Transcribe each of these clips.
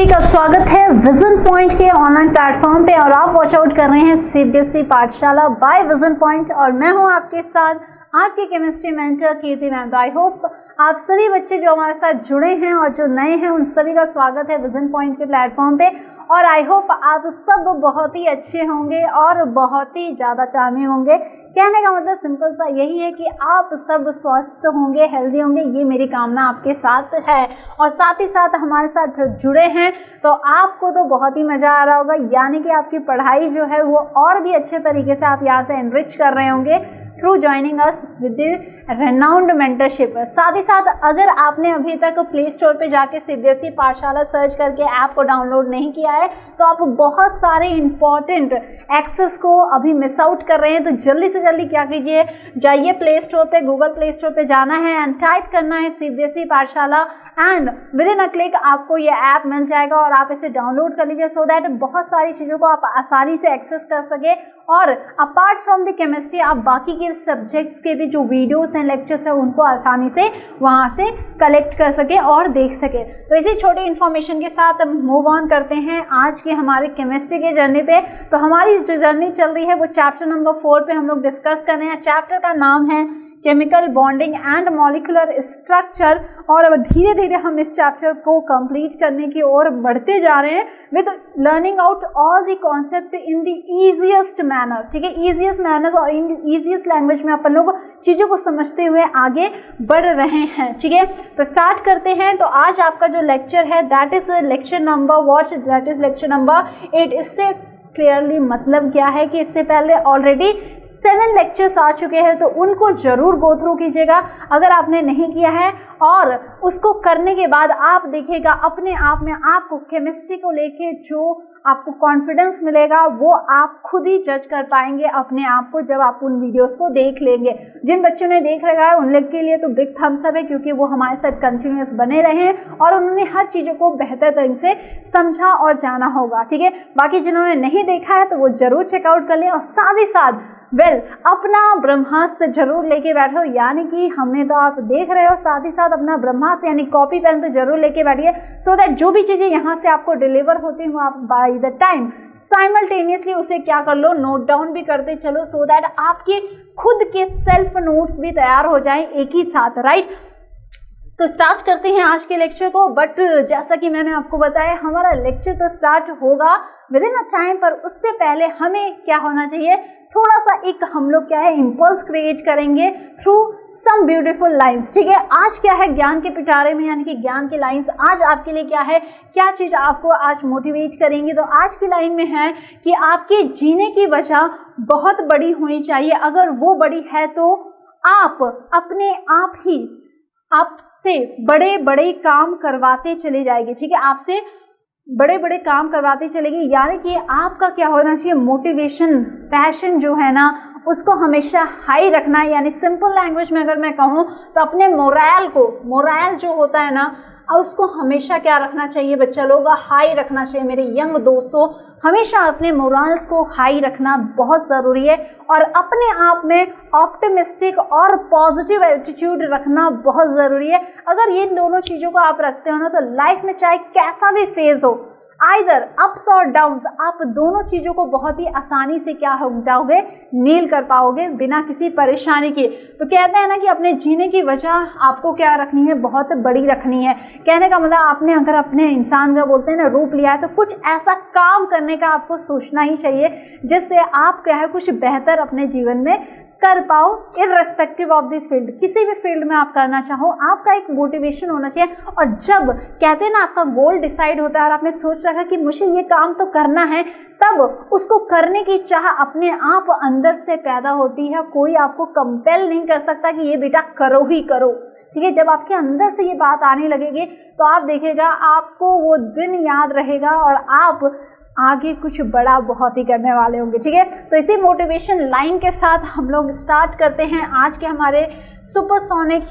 सभी का स्वागत है विजन पॉइंट के ऑनलाइन प्लेटफॉर्म पे और आप वॉच आउट कर रहे हैं सीबीएसई पाठशाला बाय विजन पॉइंट और मैं हूं आपके साथ आपकी केमिस्ट्री मेंटर कीर्ति मैम। तो आई होप आप सभी बच्चे जो हमारे साथ जुड़े हैं और जो नए हैं उन सभी का स्वागत है विजन पॉइंट के प्लेटफॉर्म पे और आई होप आप सब बहुत ही अच्छे होंगे और बहुत ही ज़्यादा चार्मिंग होंगे। कहने का मतलब सिंपल सा यही है कि आप सब स्वस्थ होंगे, हेल्दी होंगे, ये मेरी कामना आपके साथ है और साथ ही साथ हमारे साथ जुड़े हैं तो आपको तो बहुत ही मज़ा आ रहा होगा, यानी कि आपकी पढ़ाई जो है वो और भी अच्छे तरीके से आप यहाँ से एनरिच कर रहे होंगे through joining us with renowned mentorship. साथ ही साथ अगर आपने अभी तक प्ले स्टोर पे जाके सीबीएसई पाठशाला सर्च करके ऐप को डाउनलोड नहीं किया है तो आप बहुत सारे इंपॉर्टेंट एक्सेस को अभी मिस आउट कर रहे हैं। तो जल्दी से जल्दी क्या कीजिए, जाइए प्ले स्टोर पे, गूगल प्ले स्टोर पे जाना है एंड टाइप करना है सीबीएसई पाठशाला and with in a click आपको ये ऐप मिल जाएगा और आप इसे डाउनलोड कर लीजिए सो दैट बहुत सारी चीज़ों को आप आसानी से एक्सेस कर सके और अपार्ट फ्रॉम द केमिस्ट्री आप बाकी के सब्जेक्ट्स के भी जो वीडियोस हैं, लेक्चर्स हैं, उनको आसानी से वहाँ से कलेक्ट कर सके और देख सके। तो इसी छोटी इन्फॉर्मेशन के साथ हम मूव ऑन करते हैं आज के हमारे केमिस्ट्री के जर्नी पे। तो हमारी जो जर्नी चल रही है वो चैप्टर नंबर 4 पे हम लोग डिस्कस कर रहे हैं। चैप्टर का नाम है chemical bonding and molecular structure और अब धीरे धीरे हम इस चैप्टर को कंप्लीट करने की ओर बढ़ते जा रहे हैं with learning out all the concept in the easiest manner. ठीक है, ईजीएस्ट मैनर और इन ईजीएस्ट लैंग्वेज में अपन लोग चीज़ों को समझते हुए आगे बढ़ रहे हैं। ठीक है, तो स्टार्ट करते हैं। तो आज आपका जो लेक्चर है दैट इज लेक्चर नंबर 8। इससे क्लियरली मतलब क्या है कि इससे पहले ऑलरेडी 7 लेक्चर्स आ चुके हैं तो उनको ज़रूर गो थ्रू कीजिएगा अगर आपने नहीं किया है और उसको करने के बाद आप देखिएगा अपने आप में आपको केमिस्ट्री को लेके जो आपको कॉन्फिडेंस मिलेगा वो आप खुद ही जज कर पाएंगे अपने आप को जब आप उन वीडियोस को देख लेंगे। जिन बच्चों ने देख रखा है उन लोग के लिए तो बिग थम्स अप है क्योंकि वो हमारे साथ कंटिन्यूस बने रहे हैं और उन्होंने हर चीज़ों को बेहतर तरीके से समझा और जाना होगा। ठीक है, बाकी जिन्होंने नहीं देखा है तो वो जरूर चेकआउट कर लें और साथ ही साथ अपना ब्रह्मास्त्र जरूर लेके बैठो, यानी कि हमने तो आप देख रहे हो, साथ ही साथ अपना ब्रह्मास्त्र यानी कॉपी पेन तो जरूर लेके बैठिए सो दैट जो भी चीज़ें यहाँ से आपको डिलीवर होती हैं आप बाय द टाइम साइमल्टेनियसली उसे क्या कर लो, नोट डाउन भी करते चलो सो दैट आपके खुद के सेल्फ नोट्स भी तैयार हो जाएं एक ही साथ। राइट, तो स्टार्ट करते हैं आज के लेक्चर को। बट जैसा कि मैंने आपको बताया हमारा लेक्चर तो स्टार्ट होगा विद इन अ टाइम, पर उससे पहले हमें क्या होना चाहिए, थोड़ा सा एक हम लोग क्या है इम्पल्स क्रिएट करेंगे थ्रू सम ब्यूटीफुल लाइंस। ठीक है, आज क्या है ज्ञान के पिटारे में यानी कि ज्ञान की लाइंस आज आपके लिए क्या है, क्या चीज़ आपको आज मोटिवेट करेंगी। तो आज की लाइन में है कि आपके जीने की वजह बहुत बड़ी होनी चाहिए, अगर वो बड़ी है तो आप अपने आप ही आपसे बड़े बड़े काम करवाते चले जाएंगे। ठीक है, आपसे बड़े बड़े काम करवाते चलेगी, यानी कि आपका क्या होना चाहिए, मोटिवेशन, पैशन जो है ना उसको हमेशा हाई रखना है। यानी सिंपल लैंग्वेज में अगर मैं कहूँ तो अपने मोरल जो होता है ना उसको हमेशा क्या रखना चाहिए बच्चा लोग, हाई रखना चाहिए। मेरे यंग दोस्तों, हमेशा अपने मोरल्स को हाई रखना बहुत ज़रूरी है और अपने आप में ऑप्टिमिस्टिक और पॉजिटिव एटीट्यूड रखना बहुत ज़रूरी है। अगर ये दोनों चीज़ों को आप रखते हो ना तो लाइफ में चाहे कैसा भी फेज हो, आइदर अप्स और डाउन्स, आप दोनों चीज़ों को बहुत ही आसानी से क्या हो जाओगे, नील कर पाओगे बिना किसी परेशानी के। तो कहते हैं ना कि अपने जीने की वजह आपको क्या रखनी है, बहुत बड़ी रखनी है। कहने का मतलब आपने अगर अपने इंसान का बोलते हैं ना रूप लिया है तो कुछ ऐसा काम करने का आपको सोचना ही चाहिए जिससे आप क्या है कुछ बेहतर अपने जीवन में कर पाओ इररेस्पेक्टिव ऑफ द फील्ड। किसी भी फील्ड में आप करना चाहो आपका एक मोटिवेशन होना चाहिए और जब कहते हैं ना आपका गोल डिसाइड होता है और आपने सोच रखा कि मुझे ये काम तो करना है, तब उसको करने की चाह अपने आप अंदर से पैदा होती है। कोई आपको कंपेल नहीं कर सकता कि ये बेटा करो ही करो। ठीक है, जब आपके अंदर से ये बात आने लगेगी तो आप देखिएगा आपको वो दिन याद रहेगा और आप आगे कुछ बड़ा बहुत ही करने वाले होंगे। ठीक है, तो इसी मोटिवेशन लाइन के साथ हम लोग स्टार्ट करते हैं आज के हमारे सुपरसोनिक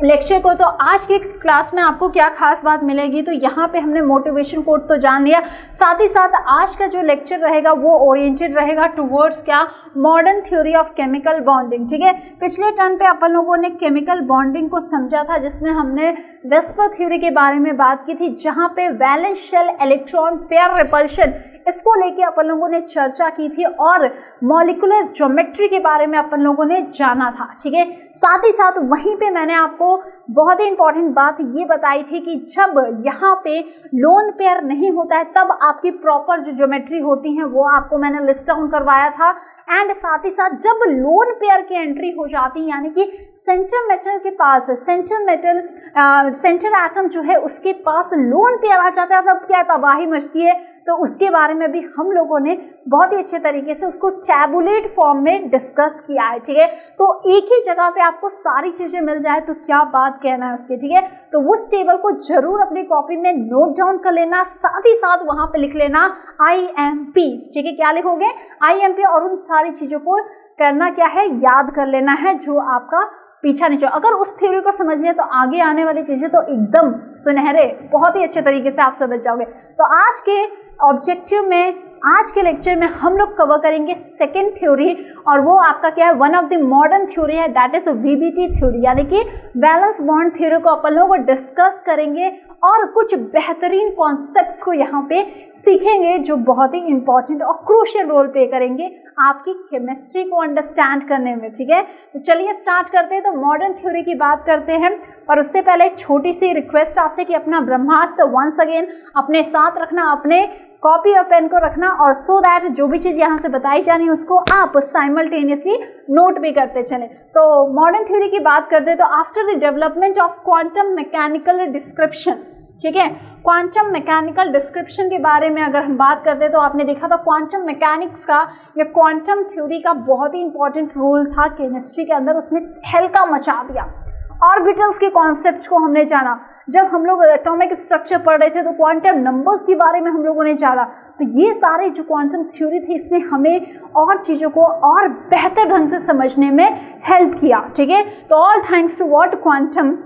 लेक्चर को। तो आज की क्लास में आपको क्या खास बात मिलेगी, तो यहाँ पे हमने मोटिवेशन कोट तो जान लिया, साथ ही साथ आज का जो लेक्चर रहेगा वो ओरिएंटेड रहेगा टुवर्ड्स क्या, modern theory of chemical bonding. ठीक है, पिछले टर्न पे अपन लोगों ने केमिकल बॉन्डिंग को समझा था, जिसमें हमने वेस्पर थ्योरी के बारे में बात की थी, जहाँ पे valence shell electron pair repulsion इसको लेके अपन लोगों ने चर्चा की थी, और मॉलिक्यूलर ज्योमेट्री के बारे में अपन लोगों ने जाना था। ठीक है, साथ ही साथ वहीं पे मैंने आपको बहुत ही इंपॉर्टेंट बात ये बताई थी कि जब यहाँ पे लोन पेयर नहीं होता है तब आपकी प्रॉपर जो ज्योमेट्री होती है वो आपको मैंने लिस्ट डाउन करवाया था। एंड साथ ही साथ जब लोन पेयर की एंट्री हो जाती है, यानी कि सेंटर मेटल के पास सेंटर एटम जो है उसके पास लोन पेयर आ जाता है, तब क्या तबाही मचती है। तो उसके बारे में भी हम लोगों ने बहुत ही अच्छे तरीके से उसको टैबुलेट फॉर्म में डिस्कस किया है। ठीक है, तो एक ही जगह पे आपको सारी चीजें मिल जाए तो क्या बात कहना है उसके। ठीक है, तो उस टेबल को जरूर अपनी कॉपी में नोट डाउन कर लेना, साथ ही साथ वहां पे लिख लेना IMP। ठीक है, क्या लिखोगे IMP, और उन सारी चीजों को करना क्या है, याद कर लेना है, जो आपका पीछा नहीं चाहिए। अगर उस थ्योरी को समझ लिया तो आगे आने वाली चीजें तो एकदम सुनहरे बहुत ही अच्छे तरीके से आप समझ जाओगे। तो आज के ऑब्जेक्टिव में, आज के लेक्चर में हम लोग कवर करेंगे सेकेंड थ्योरी, और वो आपका क्या है, one of the modern theory है, दैट इज VBT थ्योरी, यानी कि वैलेंस बॉन्ड थ्योरी को अपन लोग डिस्कस करेंगे और कुछ बेहतरीन कॉन्सेप्ट्स को यहाँ पे सीखेंगे जो बहुत ही इंपॉर्टेंट और क्रूशियल रोल प्ले करेंगे आपकी केमिस्ट्री को अंडरस्टैंड करने में। ठीक है, तो चलिए स्टार्ट करते हैं। तो मॉडर्न थ्योरी की बात करते हैं, और उससे पहले एक छोटी सी रिक्वेस्ट आपसे कि अपना ब्रह्मास्त्र वंस अगेन अपने साथ रखना, अपने कॉपी और पेन को रखना, और सो दैट जो भी चीज़ यहाँ से बताई जा रही है उसको आप साइमल्टेनियसली नोट भी करते चलें। तो मॉडर्न थ्योरी की बात करते हैं, तो after the development of quantum mechanical description, ठीक है, क्वांटम मैकेनिकल डिस्क्रिप्शन के बारे में अगर हम बात करते हैं तो आपने देखा था क्वांटम मैकेनिक्स का या क्वांटम थ्योरी का बहुत ही इंपॉर्टेंट रोल था केमिस्ट्री के अंदर, उसने तहलका मचा दिया। ऑर्बिटल्स के कॉन्सेप्ट को हमने जाना, जब हम लोग एटॉमिक स्ट्रक्चर पढ़ रहे थे तो क्वांटम नंबर्स के बारे में हम लोगों ने जाना। तो ये सारे जो क्वांटम थ्योरी थी इसने हमें और चीज़ों को और बेहतर ढंग से समझने में हेल्प किया। ठीक है, तो all thanks to what, quantum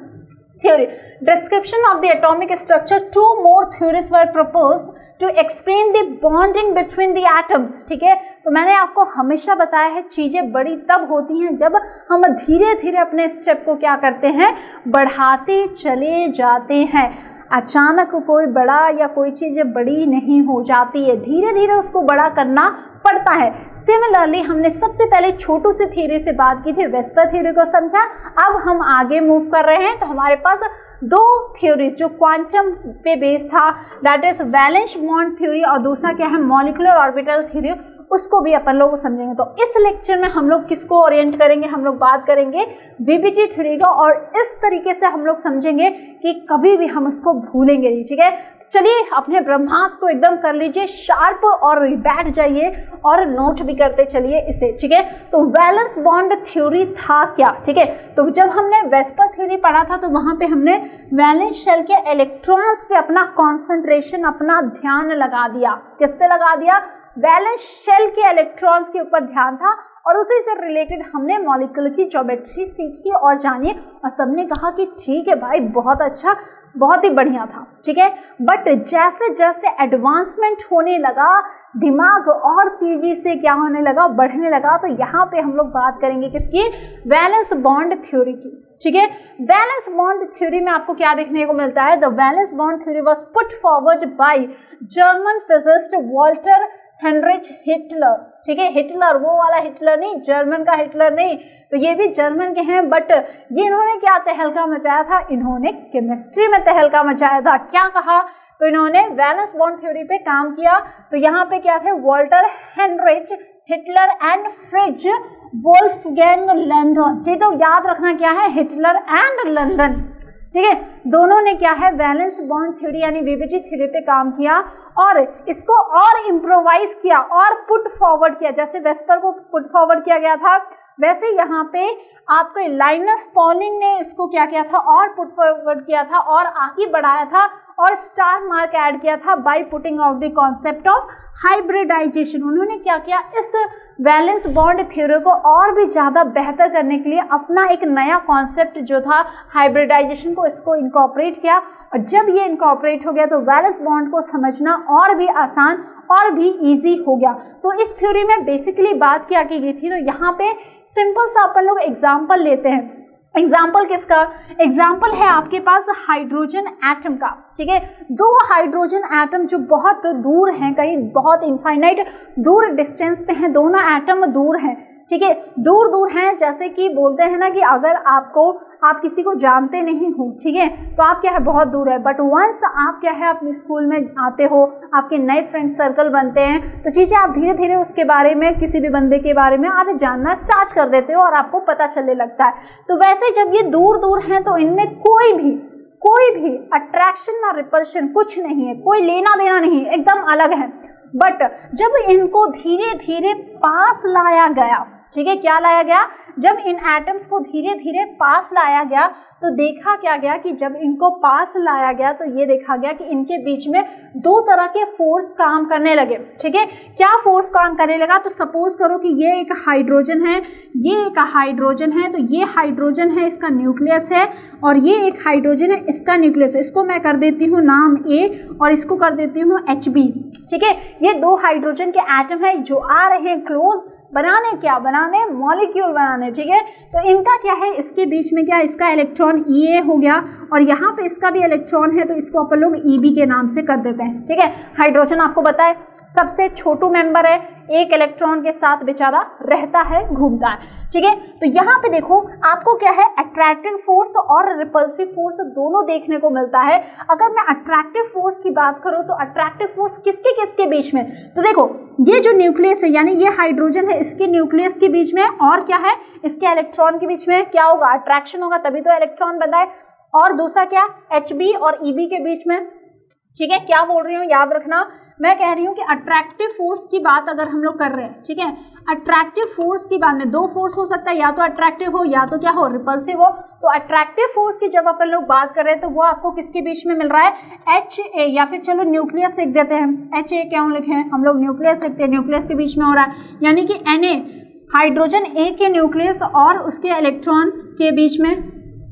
theory. Description of the atomic structure, two more theories were proposed to explain the bonding between the atoms. ठीक है, तो मैंने आपको हमेशा बताया है चीज़ें बड़ी तब होती हैं जब हम धीरे धीरे अपने स्टेप को क्या करते हैं, बढ़ाते चले जाते हैं। अचानक कोई बड़ा या कोई चीज़ बड़ी नहीं हो जाती है, धीरे धीरे उसको बड़ा करना पड़ता है। सिमिलरली हमने सबसे पहले छोटू सी थ्योरी से बात की थी, वेस्पर थ्योरी को समझा। अब हम आगे मूव कर रहे हैं, तो हमारे पास दो थ्योरीज जो क्वांटम पे बेस्ड था, that is valence bond theory, और दूसरा क्या है, मॉलिक्यूलर ऑर्बिटल थ्योरी, उसको भी अपन लोग समझेंगे। तो इस लेक्चर में हम लोग किसको ओरिएंट करेंगे, हम लोग बात करेंगे VBT थ्योरी का, और इस तरीके से हम लोग समझेंगे कि कभी भी हम उसको भूलेंगे नहीं। ठीक है, चलिए अपने ब्रह्मास्त्र को एकदम कर लीजिए शार्प और बैठ जाइए और नोट भी करते चलिए इसे। ठीक है, तो वैलेंस बॉन्ड थ्योरी था क्या। ठीक है, तो जब हमने वेस्पर थ्योरी पढ़ा था तो वहां पे हमने वैलेंस शेल के इलेक्ट्रॉन्स पे अपना कॉन्सेंट्रेशन, अपना ध्यान लगा दिया। किस पे लगा दिया, वैलेंस शेल के इलेक्ट्रॉन्स के ऊपर ध्यान था, और उसी से रिलेटेड हमने मॉलिक्यूल की ज्योमेट्री सीखी और जानी, और सबने कहा कि ठीक है भाई, बहुत अच्छा, बहुत ही बढ़िया था। ठीक है, बट जैसे जैसे एडवांसमेंट होने लगा, दिमाग और तेजी से क्या होने लगा, बढ़ने लगा। तो यहाँ पे हम लोग बात करेंगे किसकी, वैलेंस बॉन्ड थ्योरी की। ठीक है, वैलेंस बॉन्ड थ्योरी में आपको क्या देखने को मिलता है, the valence bond theory was put forward by German physicist Walter Heinrich Hitler. ठीक है, हिटलर वो वाला हिटलर नहीं, जर्मन का हिटलर नहीं, तो ये भी जर्मन के हैं, बट ये इन्होंने क्या तहलका मचाया था, इन्होंने केमिस्ट्री में तहलका मचाया था। क्या कहा, तो इन्होंने वैलेंस बॉन्ड थ्योरी पे काम किया। तो यहाँ पे क्या थे, Walter Heinrich Heitler and Fritz Wolfgang London. ठीक, तो याद रखना क्या है, हिटलर एंड लंदन। ठीक है, दोनों ने क्या है, वैलेंस बॉन्ड थ्योरी यानी VBT थ्योरी पे काम किया, और इसको और इम्प्रोवाइज किया और पुट फॉरवर्ड किया। जैसे वेस्पर को पुट फॉरवर्ड किया गया था, वैसे यहाँ पे आपके लाइनस पॉलिंग ने इसको क्या किया था और पुट फॉरवर्ड किया था और आगे बढ़ाया था और स्टार मार्क ऐड किया था by putting out the concept of hybridization. उन्होंने क्या किया, इस वैलेंस बॉन्ड थ्योरी को और भी ज़्यादा बेहतर करने के लिए अपना एक नया कॉन्सेप्ट जो था हाइब्रिडाइजेशन को, इसको इनकॉर्पोरेट किया। और जब ये इनकॉर्पोरेट हो गया तो वैलेंस बॉन्ड को समझना और भी आसान और भी ईजी हो गया। तो इस थ्योरी में बेसिकली बात क्या की गई थी, तो यहाँ पे सिंपल सा अपन लोग एग्जाम्पल लेते हैं। एग्जाम्पल किसका, एग्जाम्पल है आपके पास हाइड्रोजन एटम का, ठीक है। दो हाइड्रोजन एटम जो बहुत दूर हैं, कहीं बहुत इनफाइनाइट दूर डिस्टेंस पे हैं, दोनों एटम दूर हैं, ठीक है, दूर दूर हैं। जैसे कि बोलते हैं ना कि अगर आप किसी को जानते नहीं हो, ठीक है, तो आप क्या है बहुत दूर है, बट वंस आप क्या है अपने स्कूल में आते हो, आपके नए फ्रेंड सर्कल बनते हैं, तो चीज़ें आप धीरे धीरे उसके बारे में, किसी भी बंदे के बारे में आप जानना स्टार्ट कर देते हो और आपको पता चलने लगता है। तो वैसे जब ये दूर दूर हैं तो इनमें कोई भी अट्रैक्शन ना रिपल्शन कुछ नहीं है, कोई लेना देना नहीं, एकदम अलग है। बट जब इनको धीरे धीरे पास लाया गया, ठीक है, क्या लाया गया, जब इन एटम्स को धीरे धीरे पास लाया गया तो देखा क्या गया कि जब इनको पास लाया गया तो ये देखा गया कि इनके बीच में दो तरह के फोर्स काम करने लगे, ठीक है। क्या फोर्स काम करने लगा, तो सपोज करो कि ये एक हाइड्रोजन है, ये एक हाइड्रोजन है, तो ये हाइड्रोजन है, इसका न्यूक्लियस है, और ये एक हाइड्रोजन है, इसका न्यूक्लियस है। इसको मैं कर देती हूँ नाम A और इसको कर देती हूँ HB, ठीक है। ये दो हाइड्रोजन के एटम है जो आ रहे हैं क्लोज, बनाने क्या, बनाने मॉलिक्यूल बनाने, ठीक है। तो इनका क्या है, इसके बीच में क्या, इसका इलेक्ट्रॉन EA हो गया और यहाँ पे इसका भी इलेक्ट्रॉन है, तो इसको अपन लोग EB के नाम से कर देते हैं, ठीक है। हाइड्रोजन आपको पता है सबसे छोटू मेंबर है, एक इलेक्ट्रॉन के साथ बेचारा रहता है, घूमता है, ठीक है। तो यहाँ पे देखो आपको क्या है, अट्रैक्टिव फोर्स और रिपल्सिव फोर्स दोनों देखने को मिलता है। अगर मैं अट्रैक्टिव फोर्स की बात करूँ तो अट्रैक्टिव फोर्स किसके किसके बीच में, तो देखो ये जो न्यूक्लियस है, यानी ये हाइड्रोजन है, इसके न्यूक्लियस के बीच में, और क्या है, इसके इलेक्ट्रॉन के बीच में क्या होगा, अट्रैक्शन होगा, तभी तो इलेक्ट्रॉन बनता है। और दूसरा क्या, HB और EB के बीच में, ठीक है। क्या बोल रही हूँ याद रखना, मैं कह रही हूँ कि अट्रैक्टिव फोर्स की बात अगर हम लोग कर रहे हैं, ठीक है, अट्रैक्टिव फोर्स की बात में दो फोर्स हो सकता है, या तो अट्रैक्टिव हो या तो क्या हो, रिपल्सिव हो। तो अट्रैक्टिव फोर्स की जब अपन लोग बात कर रहे हैं तो वो आपको किसके बीच में मिल रहा है, HA, या फिर चलो न्यूक्लियस लिख देते हैं, HA क्यों लिखें, हम लोग न्यूक्लियस लिखते हैं, न्यूक्लियस के बीच में हो रहा है, यानी कि Na हाइड्रोजन A के न्यूक्लियस और उसके इलेक्ट्रॉन के बीच में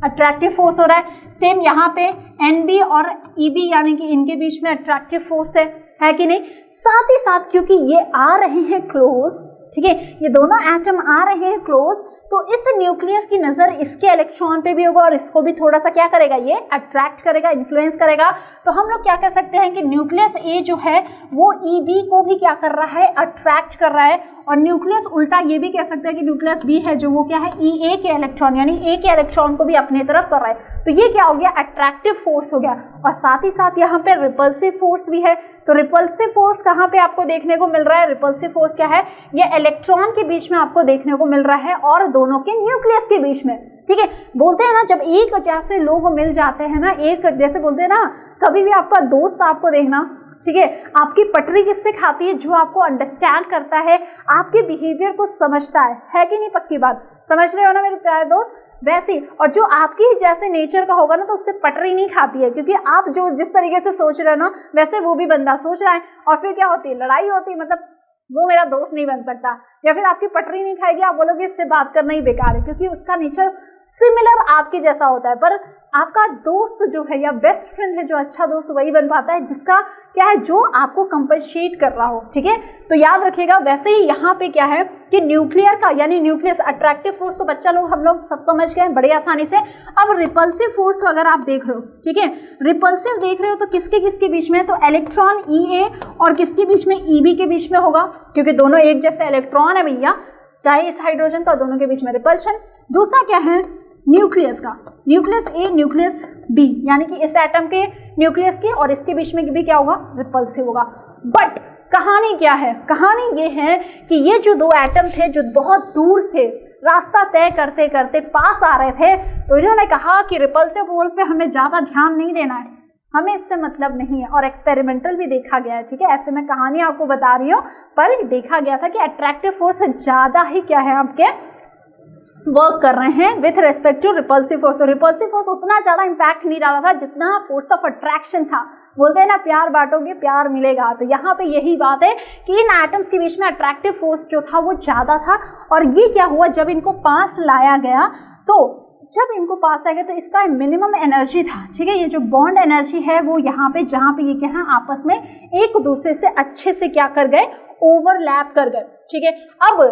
अट्रैक्टिव फोर्स हो रहा है। सेम यहाँ पे NB और EB यानी कि इनके बीच में अट्रैक्टिव फोर्स है कि नहीं। साथ ही साथ क्योंकि ये आ रहे हैं क्लोज, ठीक है, ये दोनों एटम आ रहे हैं क्लोज, तो इस न्यूक्लियस की नज़र इसके इलेक्ट्रॉन पे भी होगा और इसको भी थोड़ा सा क्या करेगा, ये अट्रैक्ट करेगा, इन्फ्लुएंस करेगा। तो हम लोग क्या कह सकते हैं कि न्यूक्लियस A जो है वो EB को भी क्या कर रहा है, अट्रैक्ट कर रहा है। और न्यूक्लियस उल्टा ये भी कह सकते हैं कि न्यूक्लियस B है जो वो क्या है, EA के इलेक्ट्रॉन यानी A के इलेक्ट्रॉन को भी अपनी तरफ कर रहा है। तो ये क्या हो गया, अट्रैक्टिव फोर्स हो गया। और साथ ही साथ यहाँ पे रिपल्सिव फोर्स भी है। तो रिपल्सिव फोर्स कहाँ पे आपको देखने को मिल रहा है, रिपल्सिव फोर्स क्या है, ये इलेक्ट्रॉन के बीच में आपको देखने को मिल रहा है और दोनों के न्यूक्लियस के बीच में, ठीक है। बोलते हैं ना जब एक जैसे लोग मिल जाते हैं ना, एक जैसे बोलते हैं ना, कभी भी आपका दोस्त आपको देखना, ठीक है, आपकी पटरी किससे खाती है, जो आपको अंडरस्टैंड करता है, आपके बिहेवियर को समझता है कि नहीं, पक्की बात समझ रहे हो ना मेरे प्यारे दोस्त। वैसे और जो आपकी ही जैसे नेचर का होगा ना तो उससे पटरी नहीं खाती है, क्योंकि आप जो जिस तरीके से सोच रहे हो ना वैसे वो भी बंदा सोच रहा है, और फिर क्या होती है, लड़ाई होती है, मतलब वो मेरा दोस्त नहीं बन सकता, या फिर आपकी पटरी नहीं खाएगी, आप बोलोगे इससे बात करना ही बेकार है, क्योंकि उसका नेचर सिमिलर आपके जैसा होता है। पर आपका दोस्त जो है या बेस्ट फ्रेंड है, जो अच्छा दोस्त वही बन पाता है जिसका क्या है, जो आपको कंपनसेट कर रहा हो, ठीक है। तो याद रखिएगा। वैसे ही यहाँ पे क्या है कि न्यूक्लियर का यानी न्यूक्लियस अट्रैक्टिव फोर्स तो बच्चा लोग हम लोग सब समझ गए बड़े आसानी से। अब रिपल्सिव फोर्स अगर आप देख रहे हो, ठीक है, रिपल्सिव देख रहे हो तो किसके किसके बीच में, तो इलेक्ट्रॉन EA और किसके बीच में, EB के बीच में होगा, क्योंकि दोनों एक जैसे इलेक्ट्रॉन है भैया, चाहे इस हाइड्रोजन का, दोनों के बीच में रिपल्शन। दूसरा क्या है, न्यूक्लियस का, न्यूक्लियस A न्यूक्लियस B, यानी कि इस एटम के न्यूक्लियस के और इसके बीच में भी क्या होगा, रिपल्सिव होगा। बट कहानी क्या है, कहानी ये है कि ये जो दो एटम थे जो बहुत दूर से रास्ता तय करते करते पास आ रहे थे, तो इन्होंने कहा कि रिपल्सिव फोर्स पे हमें ज़्यादा ध्यान नहीं देना है, हमें इससे मतलब नहीं है। और एक्सपेरिमेंटल भी देखा गया है, ठीक है, ऐसे मैं कहानी आपको बता रही हूँ, पर देखा गया था कि अट्रैक्टिव फोर्स ज़्यादा ही क्या है आपके वर्क कर रहे हैं with respect to repulsive force. तो रिपल्सिव फोर्स उतना ज़्यादा इम्पैक्ट नहीं डाला था जितना फोर्स ऑफ अट्रैक्शन था। बोलते हैं ना, प्यार बांटोगे प्यार मिलेगा। तो यहाँ पे यही बात है कि इन एटम्स के बीच में अट्रैक्टिव फोर्स जो था वो ज़्यादा था। और ये क्या हुआ, जब इनको पास लाया गया तो इसका मिनिमम एनर्जी था, ठीक है। ये जो बॉन्ड एनर्जी है वो यहाँ पे, जहाँ पे ये क्या है, आपस में एक दूसरे से अच्छे से क्या कर गए, ओवरलैप कर गए, ठीक है। अब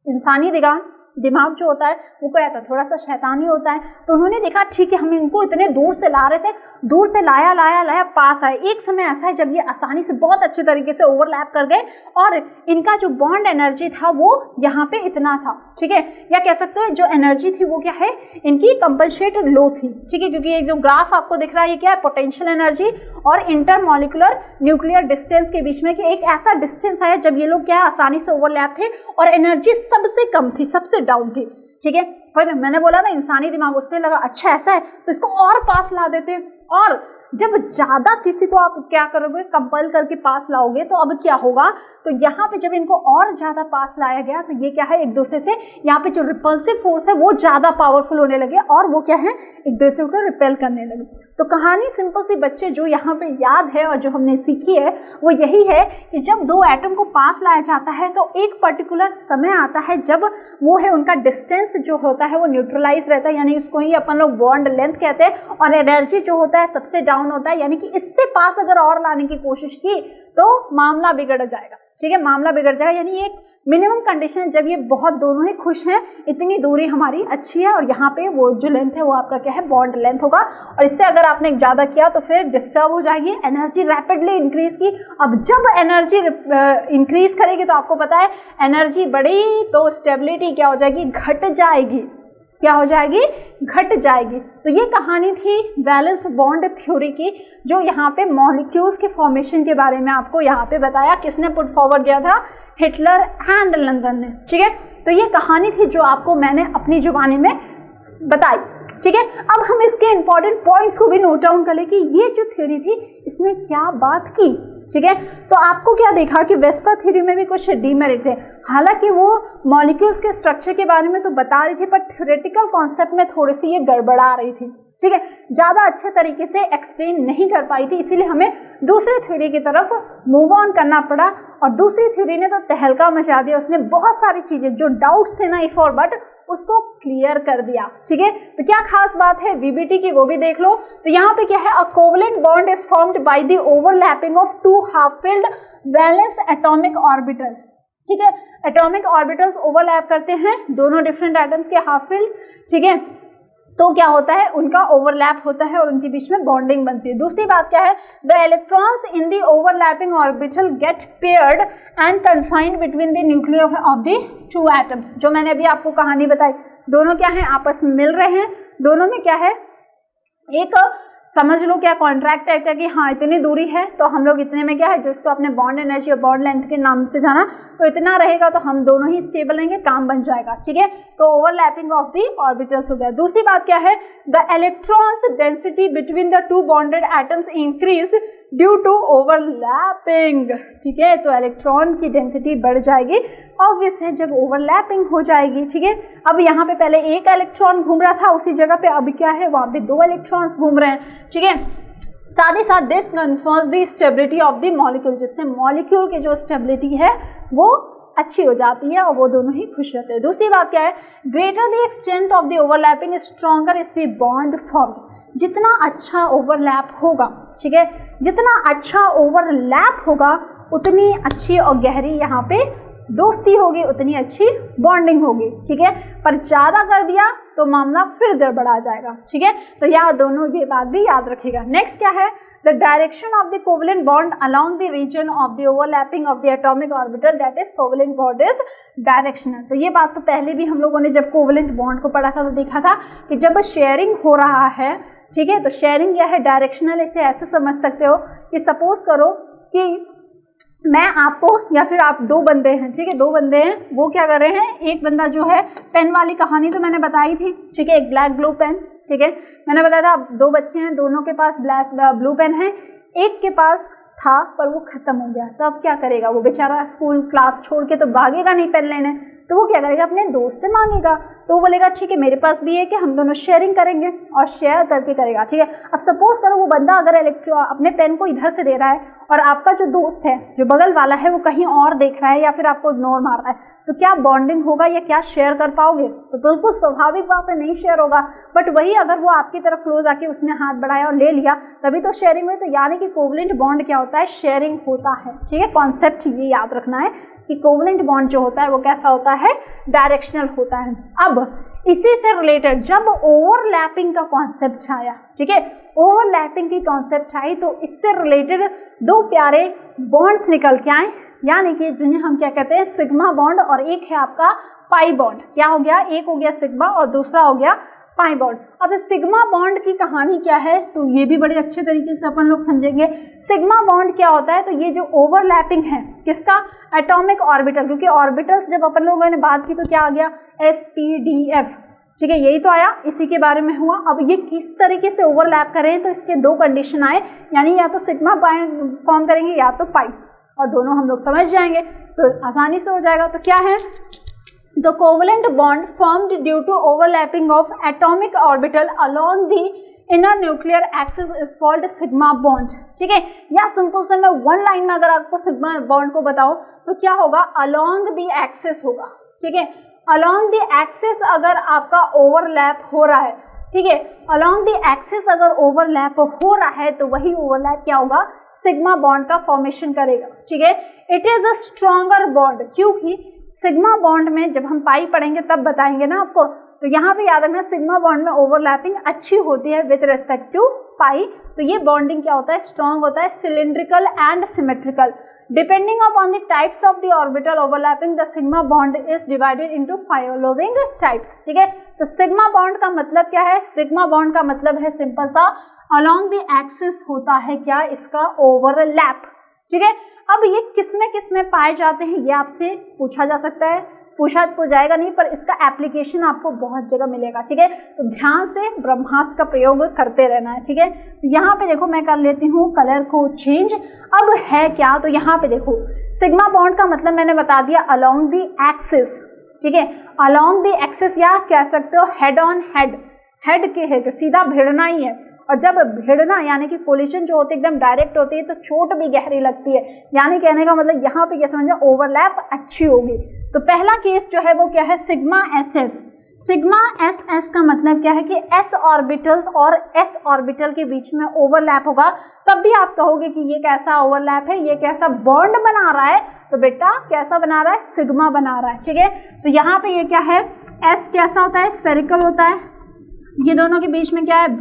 इंसानी दिमाग जो होता है वो क्या था, थोड़ा सा शैतानी होता है। तो उन्होंने देखा ठीक है, हम इनको इतने दूर से ला रहे थे, दूर से लाया पास आए। एक समय ऐसा है जब ये आसानी से बहुत अच्छे तरीके से ओवरलैप कर गए और इनका जो बॉन्ड एनर्जी था वो यहाँ पे इतना था, ठीक है। या कह सकते हैं जो एनर्जी थी वो क्या है, इनकी कंपनसेटेड लो थी, ठीक है। क्योंकि ये जो ग्राफ आपको दिख रहा है ये क्या है, पोटेंशियल एनर्जी और इंटरमॉलिक्यूलर न्यूक्लियर डिस्टेंस के बीच में कि एक ऐसा डिस्टेंस आया जब ये लोग क्या है, आसानी से ओवरलैप थे और एनर्जी सबसे कम थी, सबसे डाउन थी, ठीक है। पर मैंने बोला ना, इंसानी दिमाग, उससे लगा अच्छा ऐसा है तो इसको और पास ला देते हैं। और जब ज़्यादा किसी को आप क्या करोगे, कंपल करके पास लाओगे, तो अब क्या होगा, तो यहाँ पे जब इनको और ज़्यादा पास लाया गया तो ये क्या है, एक दूसरे से यहाँ पे जो रिपल्सिव फोर्स है वो ज़्यादा पावरफुल होने लगे और वो क्या है, एक दूसरे को रिपेल करने लगे। तो कहानी सिंपल सी बच्चे जो यहाँ पे याद है और जो हमने सीखी है वो यही है कि जब दो एटम को पास लाया जाता है तो एक पर्टिकुलर समय आता है जब वो है उनका डिस्टेंस जो होता है वो न्यूट्रलाइज रहता है, यानी उसको ही अपन लोग बॉन्ड लेंथ कहते हैं। और एनर्जी जो होता है सबसे डाउन होता है, यानी कि इससे पास अगर और लाने की कोशिश की तो मामला बिगड़ जाएगा, ठीक है, मामला बिगड़ जाएगा। यानी एक मिनिमम कंडीशन जब ये बहुत दोनों ही खुश हैं, इतनी दूरी हमारी अच्छी है और यहाँ पे वो जो लेंथ है वो आपका क्या है, बॉन्ड लेंथ होगा। और इससे अगर आपने ज़्यादा किया तो फिर डिस्टर्ब हो जाएगी, एनर्जी रैपिडली इंक्रीज की। अब जब एनर्जी इंक्रीज करेगी तो आपको पता है एनर्जी बढ़ी तो स्टेबिलिटी क्या हो जाएगी, घट जाएगी। क्या हो जाएगी, घट जाएगी। तो ये कहानी थी वैलेंस बॉन्ड थ्योरी की, जो यहाँ पे मॉलिक्यूल्स के फॉर्मेशन के बारे में आपको यहाँ पे बताया। किसने पुट फॉरवर्ड किया था, हिटलर एंड लंदन ने, ठीक है। तो ये कहानी थी जो आपको मैंने अपनी जुबानी में बताई, ठीक है। अब हम इसके इंपॉर्टेंट पॉइंट्स को भी नोट डाउन कर ले कि ये जो थ्योरी थी इसने क्या बात की, ठीक है। तो आपको क्या देखा कि वेस्पर थ्योरी में भी कुछ डीमेरिट थे। हालांकि वो मॉलिक्यूल्स के स्ट्रक्चर के बारे में तो बता रही थी पर थ्योरेटिकल कॉन्सेप्ट में थोड़ी सी ये गड़बड़ा रही थी, ठीक है, ज़्यादा अच्छे तरीके से एक्सप्लेन नहीं कर पाई थी। इसीलिए हमें दूसरी थ्योरी की तरफ मूव ऑन करना पड़ा। और दूसरी थ्योरी ने तो तहलका मचा दिया, उसने बहुत सारी चीज़ें जो डाउट्स थे ना इफ और बट उसको क्लियर कर दिया, ठीक है। तो क्या खास बात है वीबीटी की वो भी देख लो। तो यहाँ पे क्या है, a covalent bond is formed by the overlapping of two half filled valence atomic orbitals, ठीक है। एटॉमिक ऑर्बिटल्स ओवरलैप करते हैं दोनों डिफरेंट एटम्स के हाफ फील्ड, ठीक है। तो क्या होता है, उनका ओवरलैप होता है और उनके बीच में बॉन्डिंग बनती है। दूसरी बात क्या है, the electrons in the overlapping orbital get paired and confined between the nuclear of the two atoms. जो मैंने अभी आपको कहानी बताई, दोनों क्या है, आपस में मिल रहे हैं, दोनों में क्या है, एक समझ लो क्या कॉन्ट्रैक्ट टाइप का कि हाँ इतनी दूरी है तो हम लोग इतने में क्या है, जिसको अपने बॉन्ड एनर्जी और बॉन्ड लेंथ के नाम से जाना, तो इतना रहेगा तो हम दोनों ही स्टेबल रहेंगे, काम बन जाएगा, ठीक है। तो ओवरलैपिंग ऑफ दी ऑर्बिटल्स हो गया। दूसरी बात क्या है, the electrons density between the two bonded atoms increase due to overlapping, ठीक है। तो इलेक्ट्रॉन की डेंसिटी बढ़ जाएगी, ऑब्वियस है जब ओवरलैपिंग हो जाएगी, ठीक है। अब यहाँ पे पहले एक इलेक्ट्रॉन घूम रहा था उसी जगह पे, अब क्या है, वहाँ पे दो इलेक्ट्रॉन्स घूम रहे हैं, ठीक है। साथ ही साथ that confirms the stability of the molecule, जिससे मॉलिक्यूल की जो स्टेबिलिटी है वो अच्छी हो जाती है और वो दोनों ही खुश रहते हैं। दूसरी बात क्या है, greater the extent of the overlapping stronger is the bond formed. जितना अच्छा ओवरलैप होगा, ठीक है, जितना अच्छा ओवरलैप होगा उतनी अच्छी और गहरी यहाँ पे दोस्ती होगी, उतनी अच्छी बॉन्डिंग होगी, ठीक है। पर ज़्यादा कर दिया तो मामला फिर गड़बड़ा जाएगा, ठीक है। तो यहाँ दोनों ये बात भी याद रखेगा। नेक्स्ट क्या है, the direction of the covalent bond along the region of the overlapping of the atomic orbital, that is covalent bond is directional. तो ये बात तो पहले भी हम लोगों ने जब कोवलेंट बॉन्ड को पढ़ा था तो देखा था कि जब शेयरिंग हो रहा है, ठीक है, तो शेयरिंग क्या है, डायरेक्शनल। इसे ऐसे समझ सकते हो कि सपोज करो कि मैं आपको या फिर आप दो बंदे हैं, ठीक है, दो बंदे हैं, वो क्या कर रहे हैं, एक बंदा जो है, पेन वाली कहानी तो मैंने बताई थी, ठीक है, एक ब्लैक ब्लू पेन, ठीक है, मैंने बताया था दो बच्चे हैं, दोनों के पास ब्लैक ब्लू पेन है, एक के पास था पर वो खत्म हो गया, तो अब क्या करेगा वो बेचारा, स्कूल क्लास छोड़ के तो भागेगा नहीं पेन लेने, तो वो क्या करेगा, अपने दोस्त से मांगेगा। तो वो बोलेगा ठीक है मेरे पास भी है, कि हम दोनों शेयरिंग करेंगे, और शेयर करके करेगा। ठीक है, अब सपोज करो वो बंदा अगर अपने पेन को इधर से दे रहा है और आपका जो दोस्त है, जो बगल वाला है, वो कहीं और देख रहा है या फिर आपको इग्नोर मार रहा है, तो क्या बॉन्डिंग होगा या क्या शेयर कर पाओगे? तो बिल्कुल स्वाभाविक बात है, नहीं शेयर होगा। बट वही अगर वो आपकी तरफ क्लोज आके उसने हाथ बढ़ाया और ले लिया, तभी तो शेयरिंग हुई। तो यानी कि कोवलेंट बॉन्ड क्या होता है, शेयरिंग होता है। ठीक है, कॉन्सेप्ट ये याद रखना है कि कोवलेंट बॉन्ड जो होता है वो कैसा होता है, डायरेक्शनल होता है। अब इसी से रिलेटेड जब ओवरलैपिंग का कॉन्सेप्ट आया, ठीक है, ओवरलैपिंग की कॉन्सेप्ट आई, तो इससे रिलेटेड दो प्यारे बॉन्ड्स निकल के आए, यानी कि जिन्हें हम क्या कहते हैं, सिग्मा बॉन्ड, और एक है आपका पाई बॉन्ड। क्या हो गया, एक हो गया सिग्मा और दूसरा हो गया पाई बॉन्ड। अब सिग्मा बॉन्ड की कहानी क्या है, तो ये भी बड़े अच्छे तरीके से अपन लोग समझेंगे। सिग्मा बॉन्ड क्या होता है, तो ये जो ओवरलैपिंग है किसका, एटॉमिक ऑर्बिटल, क्योंकि ऑर्बिटल्स जब अपन लोगों ने बात की तो क्या आ गया, SPDF। ठीक है, यही तो आया, इसी के बारे में हुआ। अब ये किस तरीके से ओवरलैप करें, तो इसके दो कंडीशन आए, यानी या तो सिग्मा बॉन्ड फॉर्म करेंगे या तो पाई, और दोनों हम लोग समझ जाएंगे तो आसानी से हो जाएगा। तो क्या है, The covalent bond formed due to overlapping of atomic orbital along the inner nuclear axis is called sigma bond। ठीक है, या सिंपल से मैं वन लाइन में अगर आपको सिग्मा बॉन्ड को बताऊं तो क्या होगा, along the axis होगा। ठीक है, along the axis अगर आपका ओवरलैप हो रहा है, ठीक है, along the axis अगर ओवरलैप हो रहा है तो वही ओवरलैप क्या होगा, सिग्मा बॉन्ड का फॉर्मेशन करेगा। ठीक है, it is a stronger bond, क्योंकि सिग्मा बॉन्ड में जब हम पाई पढ़ेंगे तब बताएंगे ना आपको, तो यहाँ पे याद रखना सिग्मा बॉन्ड में ओवरलैपिंग अच्छी होती है विद रिस्पेक्ट टू पाई। तो ये बॉन्डिंग क्या होता है, स्ट्रॉन्ग होता है, cylindrical and symmetrical. Depending upon the types of the orbital overlapping the sigma bond is divided into following types. ठीक है, तो सिग्मा बॉन्ड का मतलब क्या है, सिग्मा बॉन्ड का मतलब है सिंपल सा, अलोंग द एक्सिस होता है क्या, इसका ओवरलैप। ठीक है, अब ये किसमें पाए जाते हैं, ये आपसे पूछा जा सकता है, पूछा तो जाएगा नहीं, पर इसका एप्लीकेशन आपको बहुत जगह मिलेगा। ठीक है, तो ध्यान से ब्रह्मास्त्र का प्रयोग करते रहना है। ठीक है, तो यहाँ पे देखो मैं कर लेती हूँ कलर को चेंज। अब है क्या, तो यहाँ पे देखो सिग्मा बॉन्ड का मतलब मैंने बता दिया, अलोंग द एक्सिस। ठीक है, अलोंग द एक्सिस, या कह सकते हो हेड ऑन हेड, हेड के हेड, सीधा भिड़ना ही है। और जब भिड़ना यानी कि कोलिशन जो होती है एकदम डायरेक्ट होती है, तो चोट भी गहरी लगती है, यानी कहने का मतलब यहाँ पे क्या समझा, ओवरलैप अच्छी होगी। तो पहला केस जो है वो क्या है, सिग्मा SS। सिग्मा SS का मतलब क्या है कि S ऑर्बिटल और S ऑर्बिटल के बीच में ओवरलैप होगा, तब भी आप कहोगे कि ये कैसा ओवरलैप है, ये कैसा बॉन्ड बना रहा है, तो बेटा कैसा बना रहा है, सिग्मा बना रहा है। ठीक है, तो यहाँ पे ये क्या है, S कैसा होता है, स्फेरिकल होता है, ये दोनों के बीच में क्या है,